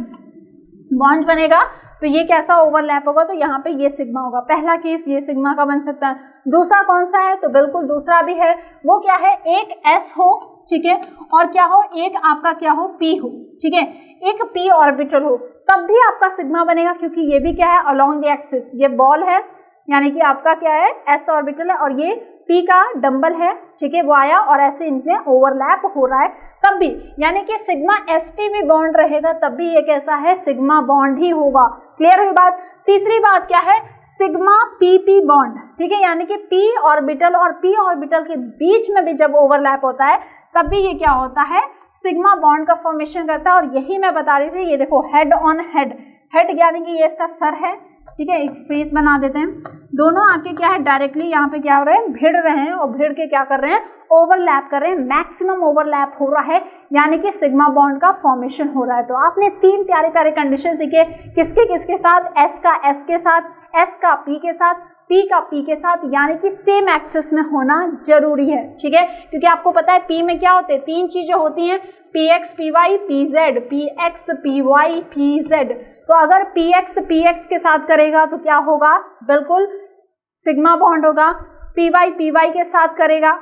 बॉन्ड बनेगा, तो ये कैसा ओवरलैप होगा, तो यहाँ पे ये सिग्मा होगा। पहला केस ये सिग्मा का बन सकता है। दूसरा कौन सा है, तो बिल्कुल दूसरा भी है, वो क्या है, एक S हो, ठीक है, और क्या हो, एक आपका क्या हो, P हो। ठीक है, एक P ऑर्बिटल हो, तब भी आपका सिग्मा बनेगा, क्योंकि ये भी क्या है, अलोंग द एक्सिस, ये बॉल है, यानी कि आपका क्या है, S ऑर्बिटल है, और ये P का डंबल है। ठीक है, वो आया और ऐसे इनमें ओवरलैप हो रहा है, तब भी यानी कि सिग्मा SP भी बॉन्ड रहेगा, तब भी ये कैसा है, सिग्मा बॉन्ड ही होगा। क्लियर हुई बात। तीसरी बात क्या है, सिग्मा PP बॉन्ड। ठीक है, यानी कि P ऑर्बिटल और P ऑर्बिटल के बीच में भी जब ओवरलैप होता है, तब भी ये क्या होता है, सिग्मा बॉन्ड का फॉर्मेशन करता है। और यही मैं बता रही थी, ये देखो हेड ऑन हेड, हेड यानी कि ये इसका सर है। ठीक है, एक फेस बना देते हैं, दोनों आके क्या है, डायरेक्टली यहाँ पे क्या हो रहे हैं, भिड़ रहे हैं, और भिड़ के क्या कर रहे हैं, ओवरलैप कर रहे हैं, मैक्सिमम ओवरलैप हो रहा है, यानी कि सिग्मा बॉन्ड का फॉर्मेशन हो रहा है। तो आपने तीन प्यारे प्यारे कंडीशन सीखे, किसके साथ, S का S के साथ, S का P के साथ, P का P के साथ, यानी कि सेम एक्सिस में होना जरूरी है। ठीक है, क्योंकि आपको पता है P में क्या होते हैं, तीन चीजें होती हैं, PX PY PZ, PX PY PZ। तो अगर PX के साथ करेगा तो क्या होगा, बिल्कुल सिग्मा बॉन्ड होगा। PY के साथ करेगा,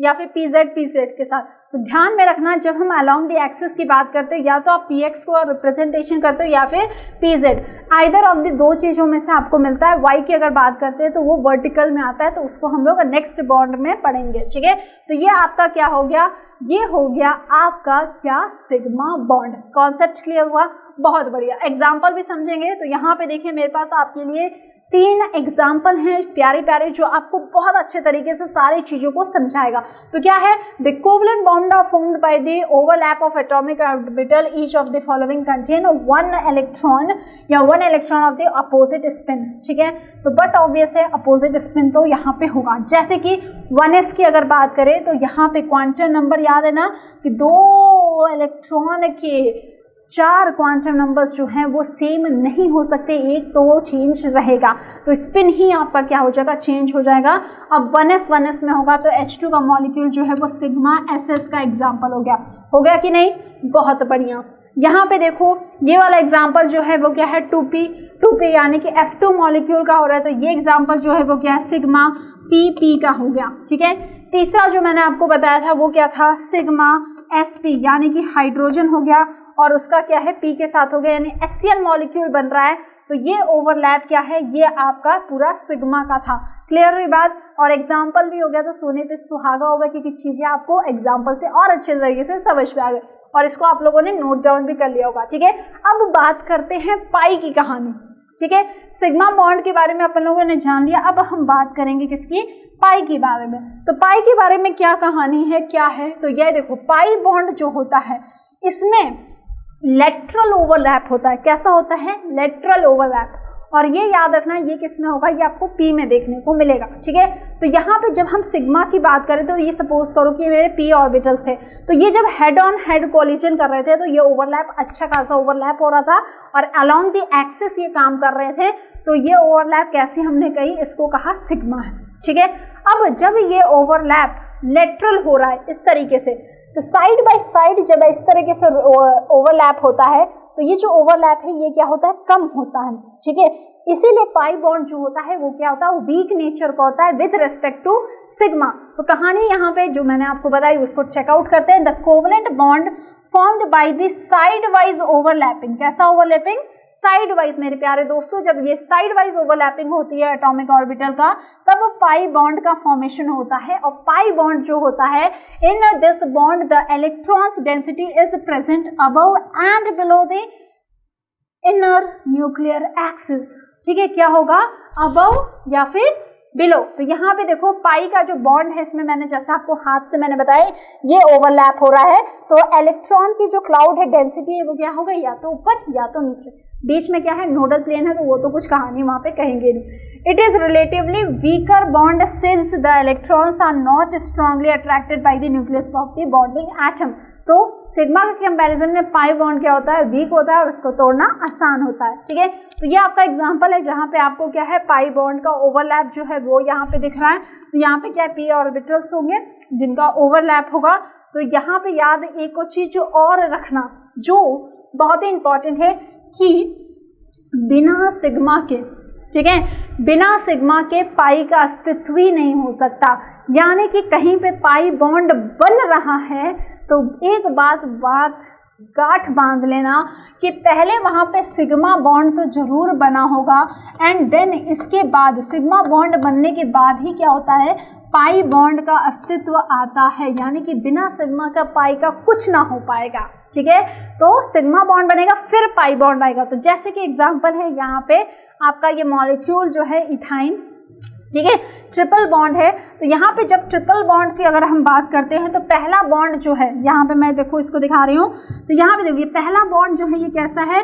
या फिर PZ के साथ। तो ध्यान में रखना, जब हम अलोंग द एक्सिस की बात करते हैं, या तो आप PX को रिप्रेजेंटेशन करते हो या फिर PZ, आइदर ऑफ द दो चीज़ों में से आपको मिलता है। Y की अगर बात करते हैं तो वो वर्टिकल में आता है, तो उसको हम लोग नेक्स्ट बॉन्ड में पढ़ेंगे। ठीक है, तो ये आपका क्या हो गया, ये हो गया आपका क्या, सिग्मा बॉन्ड। कॉन्सेप्ट क्लियर हुआ, बहुत बढ़िया। एग्जाम्पल भी समझेंगे, तो यहाँ पे देखिए मेरे पास आपके लिए 3 एग्जाम्पल हैं प्यारे प्यारे जो आपको बहुत अच्छे तरीके से सारी चीज़ों को समझाएगा। तो क्या है, the covalent bond are formed by the overlap of atomic orbital, each of the following contain 1 electron या 1 electron of the opposite spin. ठीक है, तो बट ऑब्वियस है अपोजिट स्पिन तो यहाँ पे होगा। जैसे कि 1s की अगर बात करें तो यहाँ पे क्वांटम नंबर याद है ना कि 2 इलेक्ट्रॉन के 4 क्वांटम नंबर्स जो हैं वो सेम नहीं हो सकते, एक तो वो चेंज रहेगा, तो स्पिन ही आपका क्या हो जाएगा, चेंज हो जाएगा। अब 1s में होगा तो H2 का मॉलिक्यूल जो है वो सिग्मा SS का एग्जाम्पल हो गया कि नहीं, बहुत बढ़िया। यहाँ पे देखो ये वाला एग्जाम्पल जो है वो क्या है 2p यानी कि F2 मॉलिक्यूल का हो रहा है, तो ये एग्जाम्पल जो है वो क्या है सिग्मा PP का हो गया। ठीक है, तीसरा जो मैंने आपको बताया था वो क्या था, सिग्मा SP यानी कि हाइड्रोजन हो गया, और उसका क्या है P के साथ हो गया यानी HCl मॉलिक्यूल बन रहा है, तो ये ओवरलैप क्या है, ये आपका पूरा सिग्मा का था। क्लियर हुई बात, और एग्जाम्पल भी हो गया तो सोने पे सुहागा होगा, क्योंकि चीज़ें आपको एग्जाम्पल से और अच्छे तरीके से समझ में आ गई और इसको आप लोगों ने नोट डाउन भी कर लिया होगा। ठीक है, अब बात करते हैं पाई की कहानी। ठीक है, सिग्मा बॉन्ड के बारे में अपन लोगों ने जान लिया, अब हम बात करेंगे किसकी, पाई के बारे में। तो पाई के बारे में क्या कहानी है, क्या है, तो ये देखो पाई बॉन्ड जो होता है इसमें लेटरल ओवरलैप होता है। कैसा होता है, लेटरल ओवरलैप, और ये याद रखना ये किस में होगा, ये आपको पी में देखने को मिलेगा। ठीक है, तो यहाँ पे जब हम सिग्मा की बात करें तो ये सपोज करो कि मेरे पी ऑर्बिटल्स थे, तो ये जब हेड ऑन हेड कोलिजन कर रहे थे तो ये ओवरलैप अच्छा खासा ओवरलैप हो रहा था और अलोंग द एक्सिस ये काम कर रहे थे, तो ये ओवरलैप कैसे हमने कही, इसको कहा सिग्मा है। ठीक है, अब जब ये ओवरलैप लेटरल हो रहा है इस तरीके से, तो साइड बाय साइड जब इस तरीके से ओवरलैप होता है तो ये जो ओवरलैप है ये क्या होता है, कम होता है। ठीक है, इसीलिए पाई बॉन्ड जो होता है वो क्या होता है, वीक नेचर का होता है विद रिस्पेक्ट टू सिग्मा। तो कहानी यहाँ पे जो मैंने आपको बताई उसको चेकआउट करते हैं। The covalent bond formed by the side wise overlapping. कैसा ओवरलैपिंग, साइड वाइज मेरे प्यारे दोस्तों, जब ये साइड वाइज ओवरलैपिंग होती है एटॉमिक ऑर्बिटल का तब पाई बॉन्ड का फॉर्मेशन होता है। और पाई बॉन्ड जो होता है, in this bond the electrons density is present above and below the inner nuclear axis. ठीक है, क्या होगा, अबव या फिर बिलो। तो यहाँ पे देखो पाई का जो बॉन्ड है इसमें मैंने जैसा आपको हाथ से मैंने बताया ये ओवरलैप हो रहा है, तो इलेक्ट्रॉन की जो क्लाउड है डेंसिटी है वो क्या होगा, या तो ऊपर या तो नीचे, बीच में क्या है नोडल प्लेन है, तो वो तो कुछ कहानी वहां पे कहेंगे नहीं। It is relatively weaker bond since the electrons are not strongly attracted by the nucleus of the bonding atom. तो सिग्मा के कंपैरिजन में पाई बॉन्ड क्या होता है, वीक होता है और उसको तोड़ना आसान होता है। ठीक है, तो ये आपका एग्जांपल है जहाँ पे आपको क्या है पाई बॉन्ड का ओवरलैप जो है वो यहाँ पे दिख रहा है। तो यहाँ पे क्या पी ऑर्बिटल्स होंगे जिनका ओवरलैप होगा। तो यहाँ पे याद एक और चीज और रखना जो बहुत ही इंपॉर्टेंट है कि बिना सिग्मा के, ठीक है, बिना सिग्मा के पाई का अस्तित्व ही नहीं हो सकता। यानी कि कहीं पे पाई बॉन्ड बन रहा है तो एक बात गांठ बांध लेना कि पहले वहाँ पे सिग्मा बॉन्ड तो जरूर बना होगा एंड देन इसके बाद सिग्मा बॉन्ड बनने के बाद ही क्या होता है, पाई बॉन्ड का अस्तित्व आता है। यानी कि बिना सिग्मा का पाई का कुछ ना हो पाएगा। ठीक है, तो सिग्मा बॉन्ड बनेगा फिर पाई बॉन्ड आएगा। तो जैसे कि एग्जांपल है यहाँ पे आपका ये मॉलिक्यूल जो है इथाइन, ठीक है, ट्रिपल बॉन्ड है। तो यहाँ पे जब ट्रिपल बॉन्ड की अगर हम बात करते हैं तो पहला बॉन्ड जो है यहाँ पे मैं देखो इसको दिखा रही हूँ, तो यहाँ पे देखिए पहला बॉन्ड जो है ये कैसा है,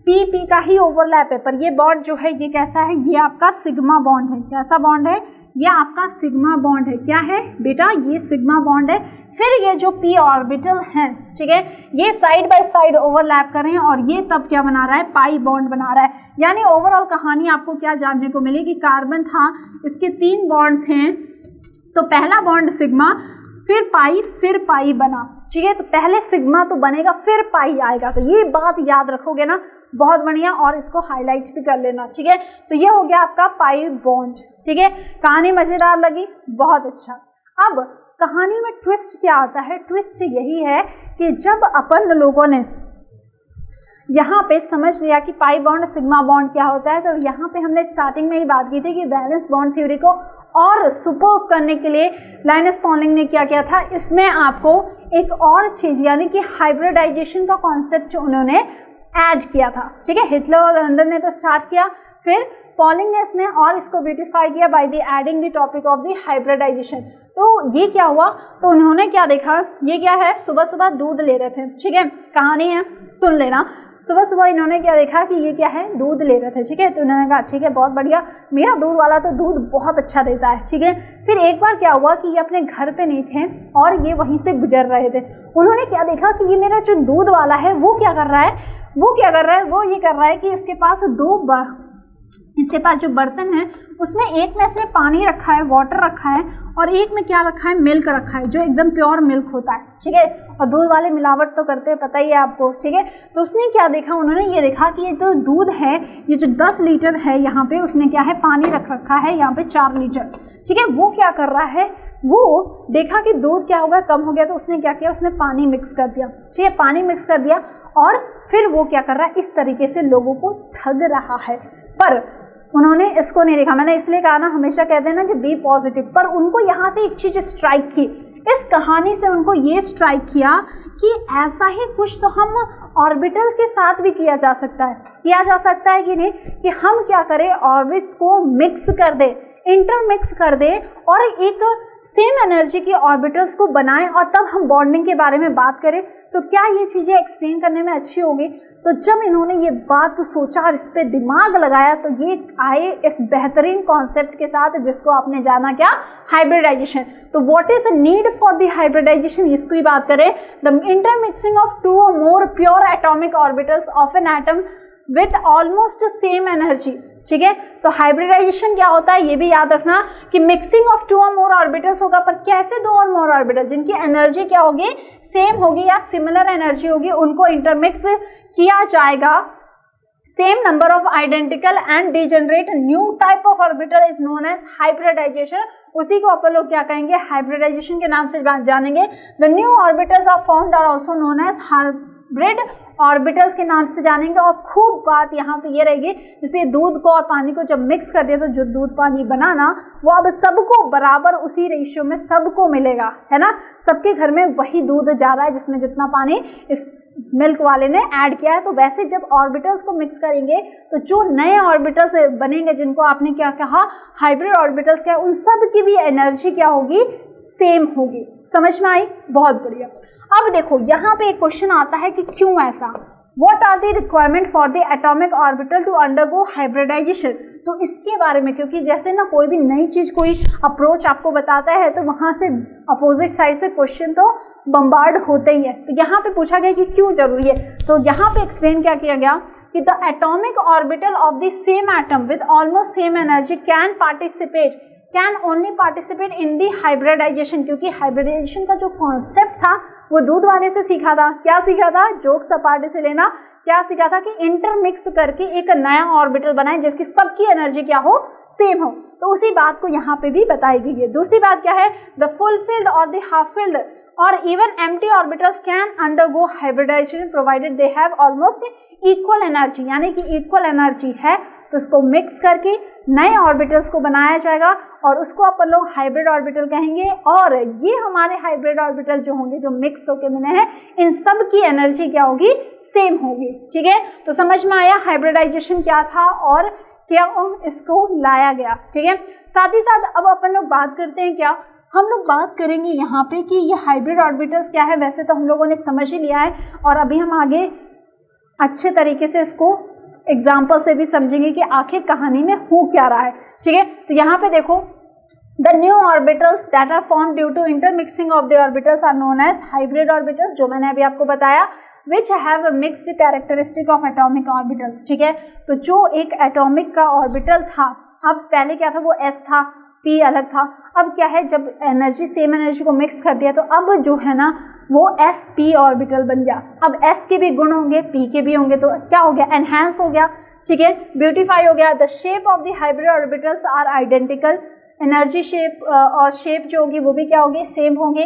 पी का ही ओवरलैप है, पर ये बॉन्ड जो है ये कैसा है, ये आपका सिग्मा बॉन्ड है। कैसा बॉन्ड है, ये आपका सिग्मा बॉन्ड है। क्या है बेटा, ये सिग्मा बॉन्ड है। फिर ये जो पी ऑर्बिटल है, ठीक है, ये साइड बाय साइड ओवरलैप कर रहे हैं और ये तब क्या बना रहा है, पाई बॉन्ड बना रहा है। यानी ओवरऑल कहानी आपको क्या जानने को मिली कि कार्बन था, इसके 3 बॉन्ड थे, तो पहला बॉन्ड सिग्मा, फिर पाई बना। ठीक है, तो पहले सिग्मा तो बनेगा फिर पाई आएगा। तो ये बात याद रखोगे ना, बहुत बढ़िया, और इसको हाईलाइट भी कर लेना। ठीक है, तो ये हो गया आपका पाई बॉन्ड। ठीक है, कहानी मजेदार लगी, बहुत अच्छा। अब कहानी में ट्विस्ट क्या आता है, ट्विस्ट यही है कि जब अपन लोगों ने यहाँ पे समझ लिया कि पाई बॉन्ड सिग्मा बॉन्ड क्या होता है, तो यहाँ पे हमने स्टार्टिंग में ही बात की थी कि वैलेंस बॉन्ड थ्योरी को और सुपर करने के लिए लाइनस पॉलिंग ने क्या किया था, इसमें आपको एक और चीज यानी कि हाइब्रिडाइजेशन का कॉन्सेप्ट उन्होंने ऐड किया था। ठीक है, हिटलर और लंदन ने तो स्टार्ट किया, फिर पॉलिनेस में और इसको ब्यूटिफाई किया by the adding the topic of the hybridization. तो ये क्या हुआ, तो उन्होंने क्या देखा, ये क्या है, सुबह सुबह दूध ले रहे थे, ठीक है, कहानी है सुन लेना। सुबह सुबह इन्होंने क्या देखा कि ये क्या है, दूध ले रहे थे, ठीक है, तो उन्होंने कहा ठीक है बहुत बढ़िया, मेरा दूध वाला तो दूध बहुत अच्छा देता है, ठीक है। फिर एक बार क्या हुआ कि ये अपने घर पे नहीं थे और ये वहीं से गुजर रहे थे। उन्होंने क्या देखा कि ये मेरा जो दूध वाला है वो क्या कर रहा है, वो ये कर रहा है कि इसके पास इसके पास जो बर्तन है उसमें एक में इसने पानी रखा है, वाटर रखा है, और एक में क्या रखा है, मिल्क रखा है, जो एकदम प्योर मिल्क होता है, ठीक है। और दूध वाले मिलावट तो करते हैं, पता ही है आपको, ठीक है। तो उसने क्या देखा, उन्होंने ये देखा कि ये जो दूध है, ये जो 10 लीटर है यहाँ पे, उसने क्या है, पानी रख रखा है यहाँ पे 4 लीटर, ठीक है। वो क्या कर रहा है, वो देखा कि दूध क्या होगा, कम हो गया, तो उसने क्या किया, उसने पानी मिक्स कर दिया, ठीक है, पानी मिक्स कर दिया, और फिर वो क्या कर रहा है, इस तरीके से लोगों को ठग रहा है। पर उन्होंने इसको नहीं देखा, मैंने इसलिए कहा ना, हमेशा कहते हैं ना कि बी पॉजिटिव, पर उनको यहाँ से एक चीज़ स्ट्राइक की, इस कहानी से उनको ये स्ट्राइक किया कि ऐसा ही कुछ तो हम ऑर्बिटल्स के साथ भी किया जा सकता है कि नहीं, कि हम क्या करें, ऑर्बिट्स को मिक्स कर दे, इंटरमिक्स कर दे, और एक सेम एनर्जी के ऑर्बिटल्स को बनाएं, और तब हम बॉन्डिंग के बारे में बात करें। तो क्या ये चीज़ें एक्सप्लेन करने में अच्छी होगी। तो जब इन्होंने ये बात सोचा और इस पर दिमाग लगाया, तो ये आए इस बेहतरीन कॉन्सेप्ट के साथ, जिसको आपने जाना क्या, हाइब्रिडाइजेशन। तो what is need for the hybridization, इसकी बात करें, the intermixing of 2 or more pure atomic orbitals of an atom with almost same energy, ठीक है। तो हाइब्रिडाइजेशन क्या होता है, ये भी याद रखना कि mixing of 2 or more orbitals होगा, पर कैसे 2 or more ऑर्बिटल जिनकी एनर्जी क्या होगी, सेम होगी या सिमिलर एनर्जी होगी, उनको इंटरमिक्स किया जाएगा। Same number of identical and degenerate new type of orbital is known as hybridization. उसी को अपन लोग क्या कहेंगे, हाइब्रिडाइजेशन के नाम से जानेंगे। The new orbitals are found are also known as hybrid orbitals के नाम से जानेंगे। और खूब बात यहाँ पे ये रहेगी, जैसे दूध को और पानी को जब मिक्स कर दिया, तो जो दूध पानी बना ना, वो अब सबको बराबर उसी रेशियो में सबको मिलेगा, है ना, सबके घर में वही दूध जा रहा है जिसमें जितना पानी इस मिल्क वाले ने ऐड किया है। तो वैसे जब ऑर्बिटल्स को मिक्स करेंगे, तो जो नए ऑर्बिटल्स बनेंगे, जिनको आपने क्या कहा, हाइब्रिड ऑर्बिटल्स, क्या, उन सब की भी एनर्जी क्या होगी, सेम होगी। समझ में आई, बहुत बढ़िया। अब देखो यहाँ पे एक क्वेश्चन आता है कि क्यों ऐसा, What are the requirement for the atomic orbital to undergo hybridization? तो इसके बारे में, क्योंकि जैसे ना कोई भी नई चीज़, कोई अप्रोच आपको बताता है, तो वहाँ से अपोजिट साइड से क्वेश्चन तो बम्बार्ड होते ही है। तो यहाँ पे पूछा गया कि क्यों जरूरी है, तो यहाँ पे एक्सप्लेन क्या किया गया कि the atomic orbital of the same atom with almost same energy can only participate in the hybridization. क्योंकि हाइब्रिडाइजेशन का जो कॉन्सेप्ट था वो दूध वाले से सीखा था। क्या सीखा था, जोक सपाटे से लेना, क्या सीखा था कि इंटरमिक्स करके एक नया ऑर्बिटल बनाए जिसकी सबकी एनर्जी क्या हो, सेम हो। तो उसी बात को यहाँ पे भी बताई गई है। दूसरी बात क्या है, द फुलफिल्ड और द हाफ फिल्ड और even empty orbitals can undergo hybridization provided they have almost equal energy, यानी कि इक्वल एनर्जी है तो इसको मिक्स करके नए ऑर्बिटल्स को बनाया जाएगा और उसको अपन लोग हाइब्रिड ऑर्बिटल कहेंगे। और ये हमारे हाइब्रिड ऑर्बिटल जो होंगे, जो मिक्स होके बने हैं, इन सब की एनर्जी क्या होगी, सेम होगी। ठीक है, तो समझ में आया हाइब्रिडाइजेशन क्या था और क्या इसको लाया गया। ठीक है, साथ ही साथ अब अपन लोग बात करते हैं, क्या हम लोग बात करेंगे यहाँ पे कि ये हाइब्रिड ऑर्बिटल्स क्या है। वैसे तो हम लोगों ने समझ ही लिया है और अभी हम आगे अच्छे तरीके से इसको एग्जाम्पल से भी समझेंगे कि आखिर कहानी में हो क्या रहा है। ठीक है, तो यहाँ पे देखो, the new orbitals that are form due to intermixing of the orbitals are known as hybrid orbitals, जो मैंने अभी आपको बताया, which have a mixed characteristic of atomic orbitals. ठीक है, तो जो एक एटॉमिक का ऑर्बिटल था, अब पहले क्या था, वो एस था, पी अलग था। अब क्या है, जब एनर्जी सेम एनर्जी को मिक्स कर दिया तो अब जो है ना वो एस पी ऑर्बिटल बन गया। अब एस के भी गुण होंगे, पी के भी होंगे, तो क्या हो गया, एनहांस हो गया। ठीक है, ब्यूटीफाई हो गया। The shape of the hybrid orbitals are identical, energy shape और शेप जो होगी वो भी क्या होगी, सेम होंगे।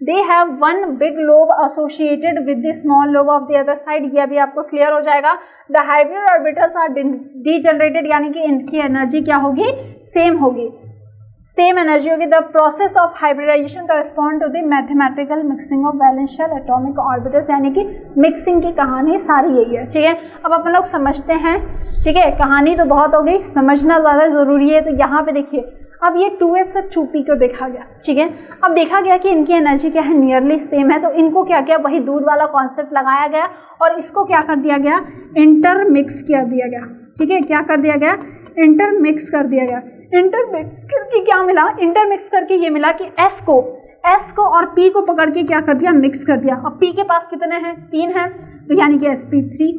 They have one big lobe associated with the small lobe of the other side. ये अभी आपको क्लियर हो जाएगा। The hybrid orbitals are degenerated, यानी कि इनकी एनर्जी क्या होगी, सेम होगी। सेम एनर्जी होगी। The process of hybridization correspond to the mathematical mixing of valence shell atomic orbitals, यानी कि मिक्सिंग की कहानी सारी यही है। ठीक है, अब अपन लोग समझते हैं। ठीक है, कहानी तो बहुत हो गई, समझना ज़्यादा ज़रूरी है। तो यहाँ पे देखिए, अब ये 2s और 2p को देखा गया। ठीक है, अब देखा गया कि इनकी एनर्जी क्या है, नियरली सेम है। तो इनको क्या किया, वही दूध वाला कॉन्सेप्ट लगाया गया और इसको क्या कर दिया गया, इंटरमिक्स कर दिया गया। ठीक है, क्या कर दिया गया, इंटरमिक्स कर दिया गया। इंटरमिक्स करके क्या मिला, इंटरमिक्स करके ये मिला कि S को और P को पकड़ के क्या कर दिया, मिक्स कर दिया। अब P के पास कितने हैं, 3 हैं, तो यानी कि sp3।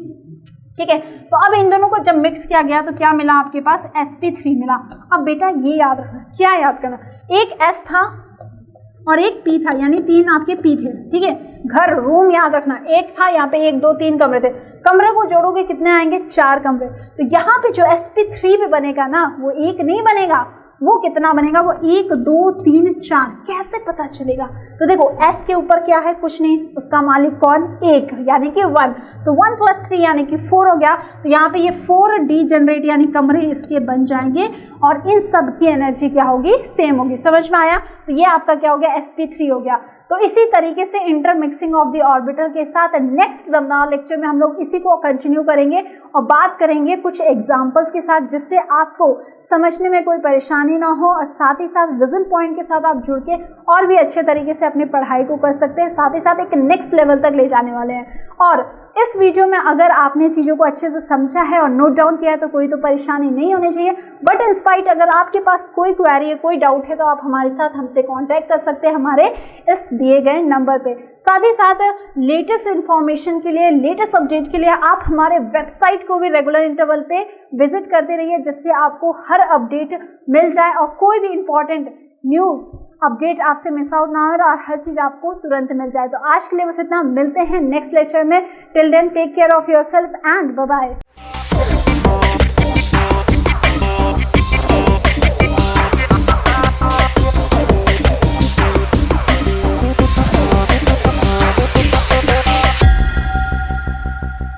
ठीक है, तो अब इन दोनों को जब मिक्स किया गया तो क्या मिला आपके पास, sp3 मिला। अब बेटा ये याद रखना, क्या याद करना, एक S था और एक P था, यानी 3 आपके P थे। ठीक है, घर रूम याद रखना, एक था, यहाँ पे 1 2 3 कमरे थे। कमरे को जोड़ोगे कितने आएंगे, 4 कमरे। तो यहाँ पे जो sp3 पे बनेगा ना, वो 1 नहीं बनेगा, वो कितना बनेगा, वो 1 2 3 4। कैसे पता चलेगा, तो देखो S के ऊपर क्या है, कुछ नहीं, उसका मालिक कौन, 1 यानी कि 1। तो 1 + 3 यानी कि 4 हो गया। तो यहाँ पे ये 4 डीजनरेट यानी कमरे इसके बन जाएंगे और इन सब की एनर्जी क्या होगी, सेम होगी। समझ में आया, तो ये आपका क्या हो गया, sp3 हो गया। तो इसी तरीके से इंटरमिक्सिंग ऑफ द ऑर्बिटल के साथ नेक्स्ट दमदार लेक्चर में हम लोग इसी को कंटिन्यू करेंगे और बात करेंगे कुछ एग्जाम्पल्स के साथ, जिससे आपको समझने में कोई परेशानी ना हो और साथ ही साथ विजन पॉइंट के साथ आप जुड़ के और भी अच्छे तरीके से अपनी पढ़ाई को कर सकते हैं, साथ ही साथ एक नेक्स्ट लेवल तक ले जाने वाले हैं। और इस वीडियो में अगर आपने चीज़ों को अच्छे से समझा है और नोट डाउन किया है तो कोई तो परेशानी नहीं होनी चाहिए। बट इंस्पाइट अगर आपके पास कोई क्वेरी है, कोई डाउट है, तो आप हमारे साथ हमसे कांटेक्ट कर सकते हैं हमारे इस दिए गए नंबर पे। साथ ही साथ लेटेस्ट इन्फॉर्मेशन के लिए, लेटेस्ट अपडेट के लिए आप हमारे वेबसाइट को भी रेगुलर इंटरवल पे विजिट करते रहिए, जिससे आपको हर अपडेट मिल जाए और कोई भी इंपॉर्टेंट न्यूज़ अपडेट आपसे मिस आउट ना हो और हर चीज़ आपको तुरंत मिल जाए। तो आज के लिए बस इतना, मिलते हैं नेक्स्ट लेक्चर में। Till then take care of yourself and bye bye.